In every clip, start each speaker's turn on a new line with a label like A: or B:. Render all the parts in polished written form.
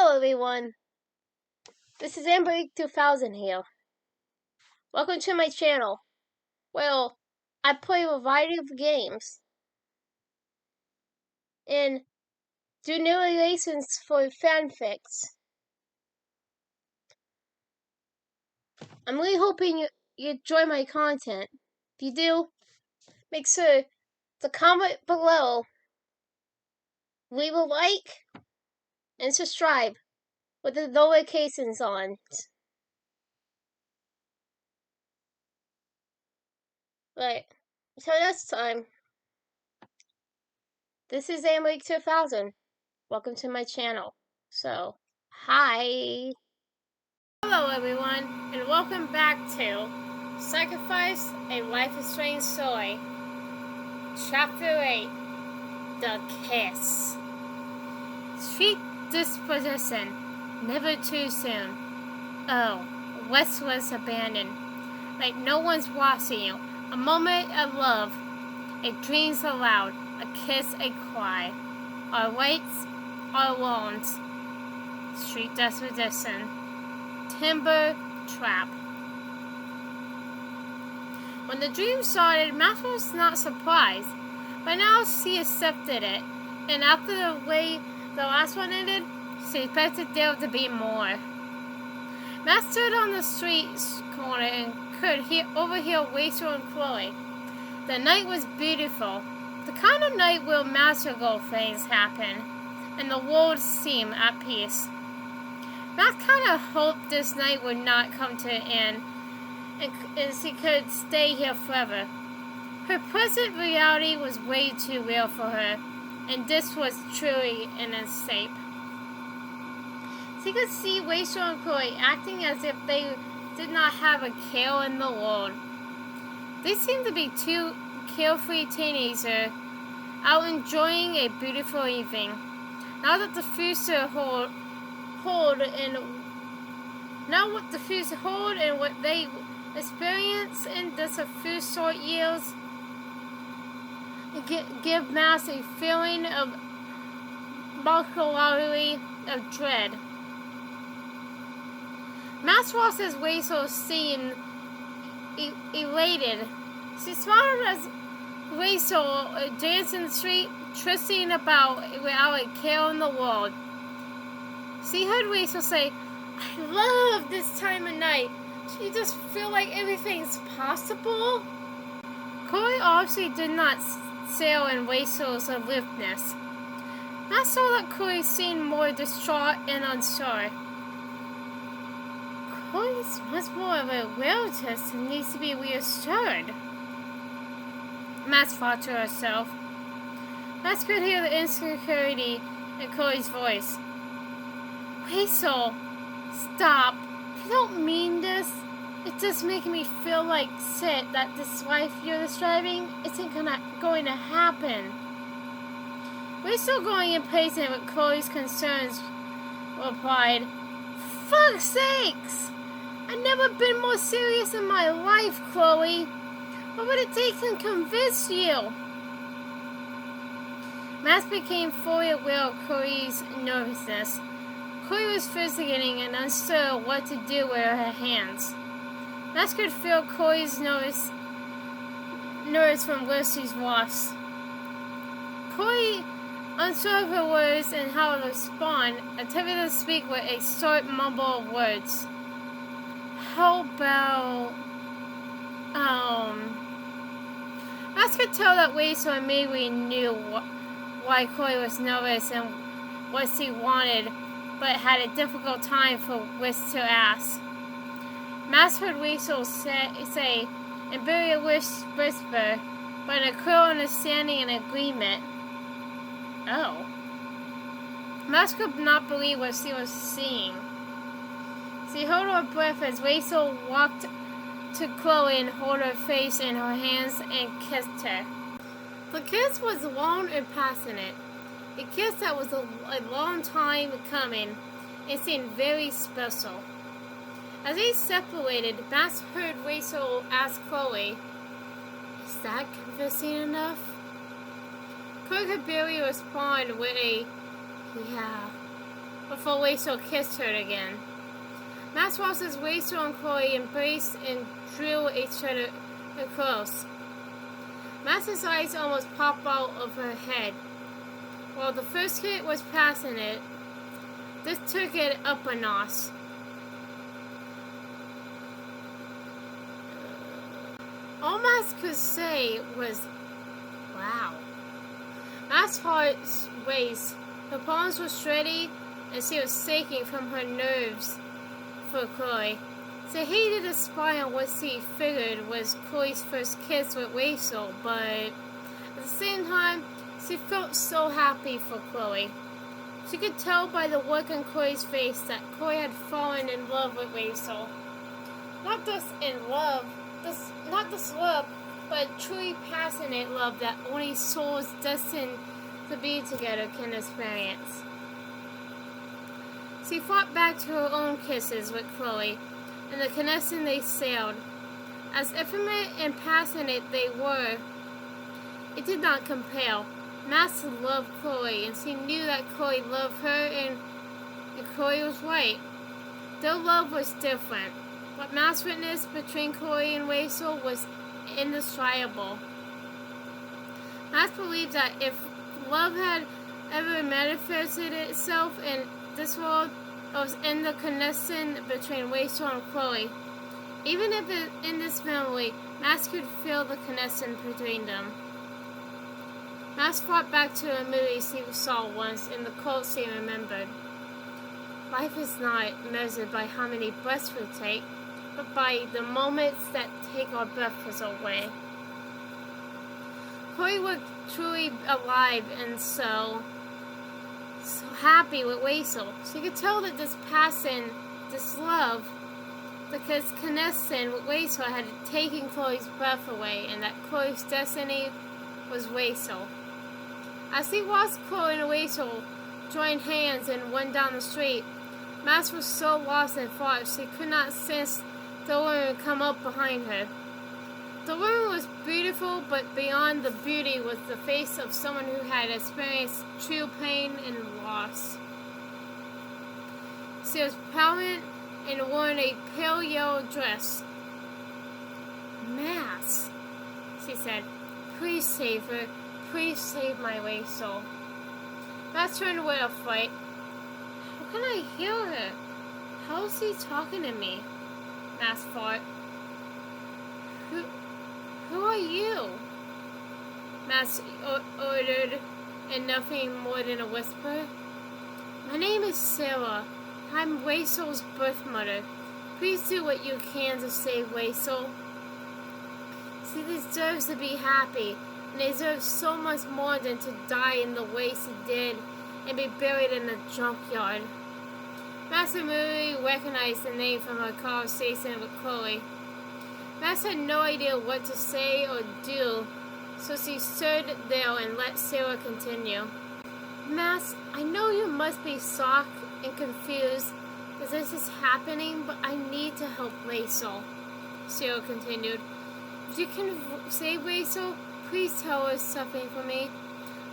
A: Hello everyone, this is AmberAnkNA here. Welcome to my channel. Well, I play a variety of games and do narrations for fanfics. I'm really hoping you enjoy my content. If you do, make sure to comment below, leave a like, and subscribe with the notifications on. Right, so next time, this is AmberAnkNA. Welcome to my channel. So, hi! Hello everyone, and welcome back to Sacrifice, A Life of Strange Story, Chapter 8, The Kiss. Street disposition, never too soon. Oh, West was abandoned, like no one's watching you. A moment of love, a dreams aloud, a kiss, a cry. Our rights, our wrongs. Street disposition. Timber trap. When the dream started, Matt was not surprised, but now she accepted it, and after the way the last one ended, she expected there to be more. Matt stood on the street corner and could overhear Rachel and Chloe. The night was beautiful, the kind of night where magical things happen, and the world seemed at peace. Matt kind of hoped this night would not come to an end, and she could stay here forever. Her present reality was way too real for her, and this was truly an escape. She could see Rachel and Chloe acting as if they did not have a care in the world. They seemed to be two carefree teenagers out enjoying a beautiful evening. Now that the future hold and what they experience in just a few short years give Matt a feeling of melancholy, of dread. Matt watched as Rachel seemed elated. She smiled as Rachel danced in the street, trissing about without a care in the world. She heard Rachel say, "I love this time of night. You just feel like everything's possible." Chloe obviously did not sail in Rachel's aloofness. Matt saw that Chloe seemed more distraught and unsure. Chloe's much more of a relative and needs to be reassured, Matt thought to herself. Matt could hear the insecurity in Chloe's voice. Rachel, stop. You don't mean this. It's just making me feel like shit that this life you're describing isn't going to happen. Rachel, growing impatient with Chloe's concerns, replied, "Fuck's sakes! I've never been more serious in my life, Chloe. What would it take to convince you?" Matt became fully aware of Chloe's nervousness. Chloe was fidgeting and unsure what to do with her hands. Matt could feel Chloe's nerves from where she's lost. Chloe, unsure of her words and how to respond, attempted to speak with a short mumble of words. How about, Matt could tell that Rachel immediately knew why Chloe was nervous and what she wanted, but had a difficult time for which to ask. Matt heard Rachel say in very whisper, but in a clear understanding and agreement, "Oh." Matt could not believe what she was seeing. She held her breath as Rachel walked to Chloe and held her face in her hands and kissed her. The kiss was long and passionate. A kiss that was a long time coming and seemed very special. As they separated, Matt heard Rachel ask Chloe, "Is that convincing enough?" Chloe could barely respond with a "yeah." before Weisel kissed her again. Max watches Weisel and Chloe embrace and drew each other close. Max's eyes almost pop out of her head. While the first kid was passing it, this took it up a notch. All Max could say was, wow. Max's heart raced. Her palms were sweaty and she was shaking from her nerves for Chloe. She hated to spy on what she figured was Chloe's first kiss with Weisel, but at the same time, she felt so happy for Chloe. She could tell by the look on Chloe's face that Chloe had fallen in love with Weisel. Not just in love, not just love, but truly passionate love that only souls destined to be together can experience. She fought back to her own kisses with Chloe, and the connection they sailed. As effeminate and passionate they were, it did not compel. Max loved Chloe, and she knew that Chloe loved her, and Chloe was right. Their love was different. What Max witnessed between Chloe and Weisel was indescribable. Max believed that if love had ever manifested itself in this world, it was in the connection between Weisel and Chloe. Even if in this family, Max could feel the connection between them. Max thought back to a movie she saw once in the cult she remembered. Life is not measured by how many breaths we take, but by the moments that take our breaths away. Chloe was truly alive and so happy with Weisel. She could tell that this passion, this love, this connection with Weisel had taken Chloe's breath away, and that Chloe's destiny was Weisel. As he watched Chloe and Weisel join hands and went down the street, Max was so lost in thought she could not sense the woman come up behind her. The woman was beautiful, but beyond the beauty was the face of someone who had experienced true pain and loss. She was pregnant and wore a pale yellow dress. Max, she said, please save her. Please save my Weisel. Max turned with a fright. How can I heal her? How is she talking to me? Max thought. Who are you? Max ordered in nothing more than a whisper. My name is Sarah. I'm Weisel's birth mother. Please do what you can to save Weisel. She deserves to be happy, and deserves so much more than to die in the way she did and be buried in a junkyard. Max immediately recognized the name from her conversation with Chloe. Max had no idea what to say or do, so she stood there and let Sarah continue. Max, I know you must be shocked and confused that this is happening, but I need to help Weisel, Sarah continued. If you can save Weisel, please tell her something for me.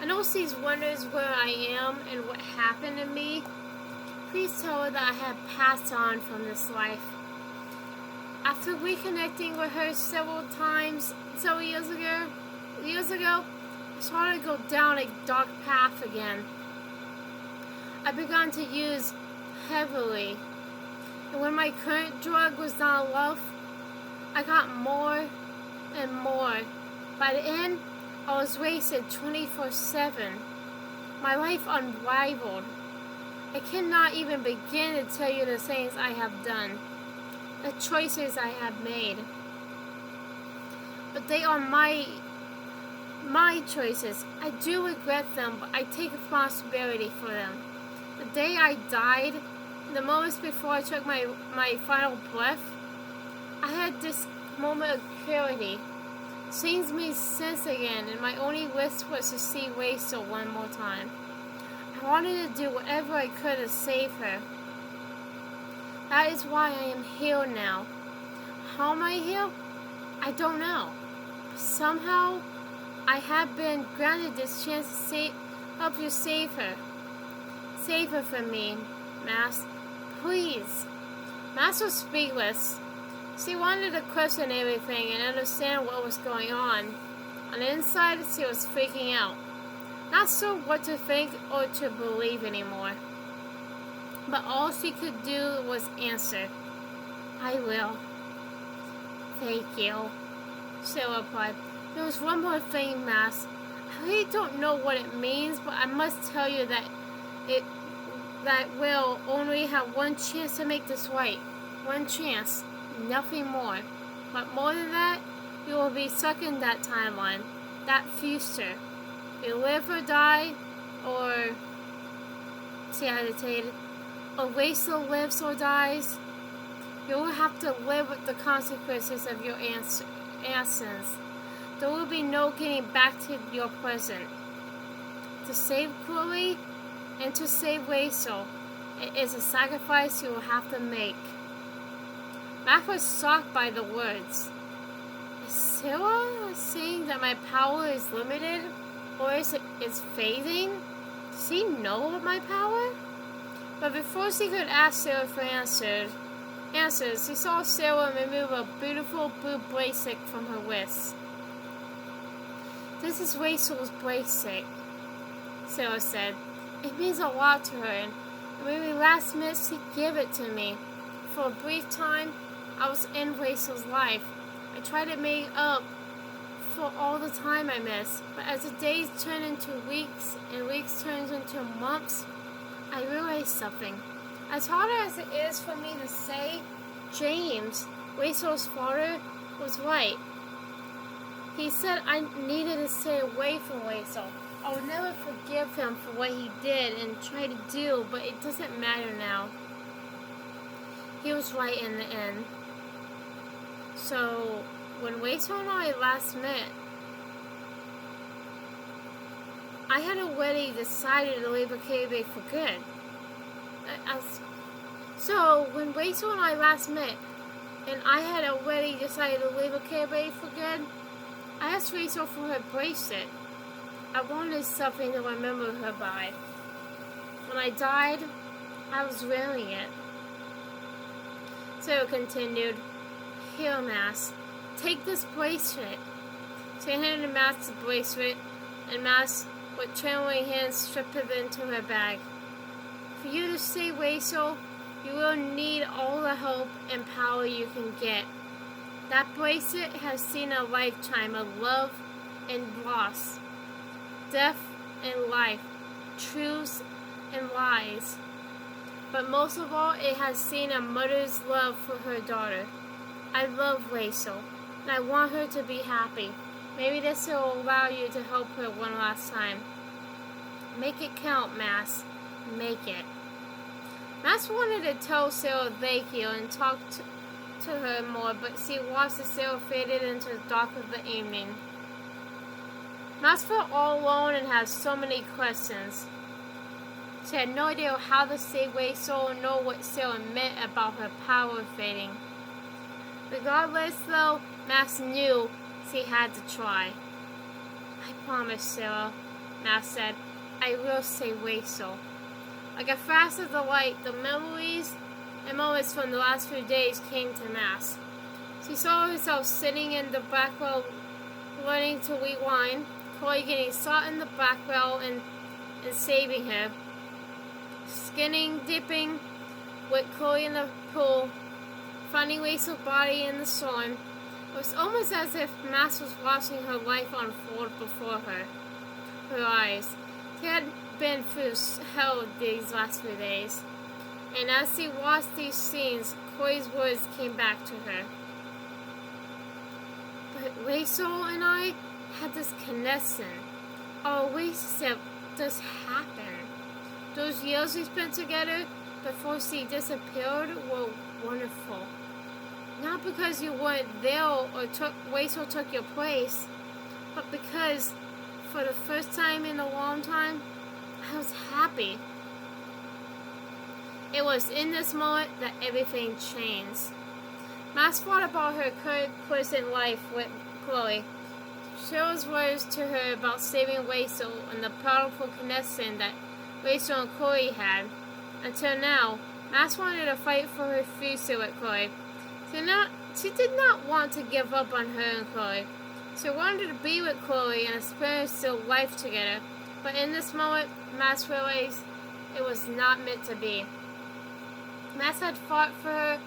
A: I know she wonders where I am and what happened to me. Please tell her that I have passed on from this life. After reconnecting with her several years ago, I started to go down a dark path again. I began to use heavily, and when my current drug was not enough, I got more and more. By the end, I was wasted 24/7. My life unrivaled. I cannot even begin to tell you the things I have done, the choices I have made. But they are my choices. I do regret them, but I take responsibility for them. The day I died, the moments before I took my final breath, I had this moment of clarity. Things made sense again, and my only wish was to see Weisel one more time. I wanted to do whatever I could to save her. That is why I am healed now. How am I healed? I don't know. But somehow, I have been granted this chance to help you save her. Save her from me, Mass. Please. Mass was speechless. She wanted to question everything and understand what was going on. On the inside, she was freaking out. Not sure what to think or to believe anymore. But all she could do was answer. I will. Thank you. She replied. There was one more thing, Mass. I really don't know what it means, but I must tell you that we'll only have one chance to make this right. One chance. Nothing more. But more than that, you will be stuck in that timeline. That future. You live or die, or... She hesitated. Or Rachel lives or dies. You will have to live with the consequences of your actions. There will be no getting back to your present. To save Chloe and to save Rachel, it is a sacrifice you will have to make. Mac was shocked by the words. Is Sarah saying that my power is limited? Or is it fading? Does she know of my power? But before she could ask Sarah for answers, she saw Sarah remove a beautiful blue bracelet from her wrist. This is Rachel's bracelet, Sarah said. It means a lot to her, and when we last met, she gave it to me. For a brief time, I was in Rachel's life. I tried to make up for all the time I missed, but as the days turn into weeks, and weeks turns into months, I realized something. As hard as it is for me to say, James, Rachel's father, was right. He said I needed to stay away from Rachel. I would never forgive him for what he did and tried to do, but it doesn't matter now. He was right in the end. So, when Rachel and I last met, I had already decided to leave Acabe for good. So, when Rachel and I last met, and I had already decided to leave Acabe for good, I asked Rachel for her bracelet. I wanted something to remember her by. When I died, I was wearing it. Sarah continued, Here, Mass, take this bracelet. She handed Mass the bracelet, and Mass, with trembling hands, stripped it into her bag. For you to save Rachel, you will need all the help and power you can get. That bracelet has seen a lifetime of love and loss, death and life, truths and lies. But most of all, it has seen a mother's love for her daughter. I love Rachel, and I want her to be happy. Maybe this will allow you to help her one last time. Make it count, Mass. Make it. Mass wanted to tell Sarah thank you and talk to her more, but she watched as Sarah faded into the dark of the evening. Mass felt all alone and had so many questions. She had no idea how to save Rachel or know what Sarah meant about her power fading. Regardless, though, Max knew she had to try. I promise, Sarah, Max said. I will save Rachel. Like a flash of the light, the memories and moments from the last few days came to Max. She saw herself sitting in the back row, learning to rewind, Chloe getting shot in the back row and saving her. Skinning, dipping with Chloe in the pool, finding Rachel's body in the storm. It was almost as if Max was watching her life unfold before her eyes. She had been through hell these last few days, and as she watched these scenes, Chloe's words came back to her. But Rachel and I had this connection. Our relationship just happened. Those years we spent together before she disappeared were wonderful. Not because you weren't there or Rachel took your place, but because for the first time in a long time, I was happy. It was in this moment that everything changed. Max thought about her current present life with Chloe. Cheryl's words to her about saving Rachel and the powerful connection that Rachel and Chloe had, Until now, Max wanted to fight for her future with Chloe. She did not want to give up on her and Chloe. She wanted to be with Chloe and experience their life together. But in this moment, Max realized it was not meant to be. Max had fought for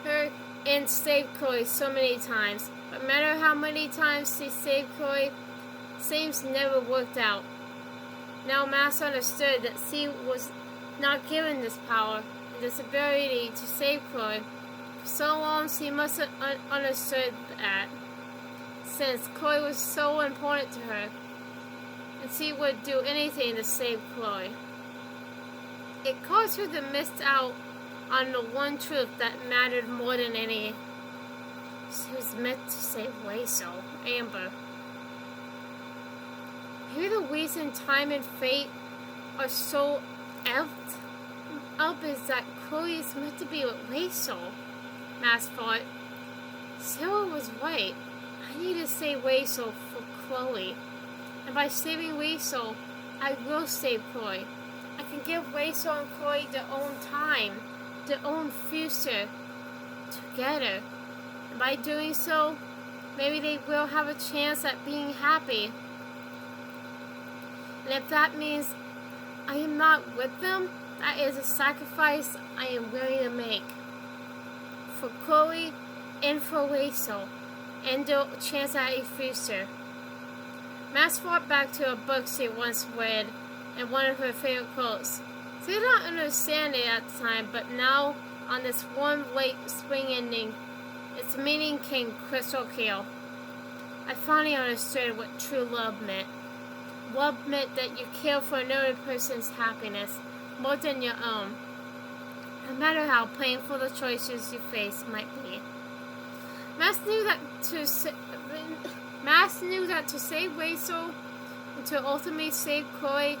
A: her and saved Chloe so many times. But no matter how many times she saved Chloe, things never worked out. Now Max understood that she was not given this power and this ability to save Chloe. For so long, she must have understood that, since Chloe was so important to her, and she would do anything to save Chloe. It caused her to miss out on the one truth that mattered more than any. She was meant to save Rachel, Amber. Maybe the reason time and fate are so up is that Chloe is meant to be with Rachel. Max thought. Sarah was right. I need to save Rachel for Chloe. And by saving Rachel, I will save Chloe. I can give Rachel and Chloe their own time, their own future together. And by doing so, maybe they will have a chance at being happy. And if that means I am not with them, that is a sacrifice I am willing to make. For Chloe and for Rachel, and their chance at a future. Max thought back to a book she once read and one of her favorite quotes. She did not understand it at the time, but now, on this warm late spring ending, its meaning came crystal clear. I finally understood what true love meant. Love meant that you care for another person's happiness more than your own, no matter how painful the choices you face might be. Max knew that to save Rachel and to ultimately save Chloe,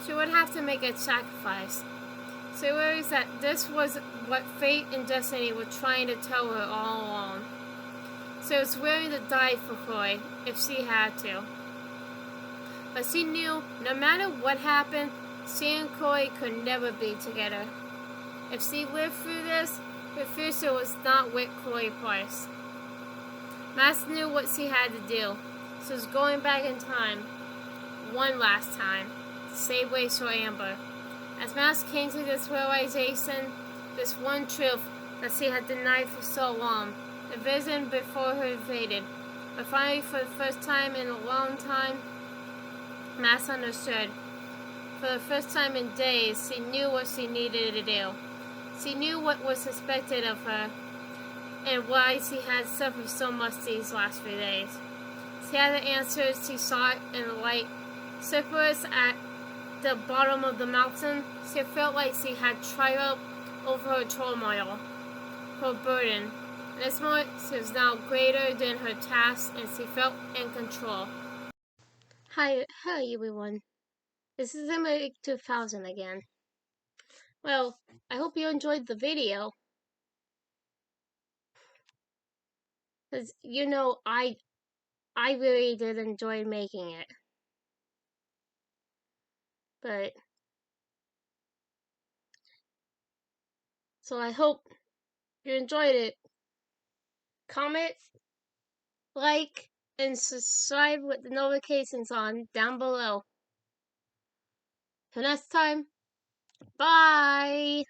A: she would have to make a sacrifice. She realized that this was what fate and destiny were trying to tell her all along. She was willing to die for Chloe if she had to. But she knew no matter what happened, she and Chloe could never be together. If she lived through this, her future was not with Chloe Price. Max knew what she had to do. She was going back in time, one last time, to save Rachel Amber. As Max came to this realization, this one truth that she had denied for so long, the vision before her faded. But finally, for the first time in a long time, Max understood. For the first time in days, she knew what she needed to do. She knew what was expected of her, and why she had suffered so much these last few days. She had the answers she sought in the light. Shipwrecked at the bottom of the mountain, she felt like she had triumphed over her turmoil, her burden. In this moment, she was now greater than her task, and she felt in control. Hi everyone. This is Emily 2000 again. Well, I hope you enjoyed the video. Because, I really did enjoy making it. But, so I hope you enjoyed it. Comment, like, and subscribe with the notifications on down below. Till next time, bye!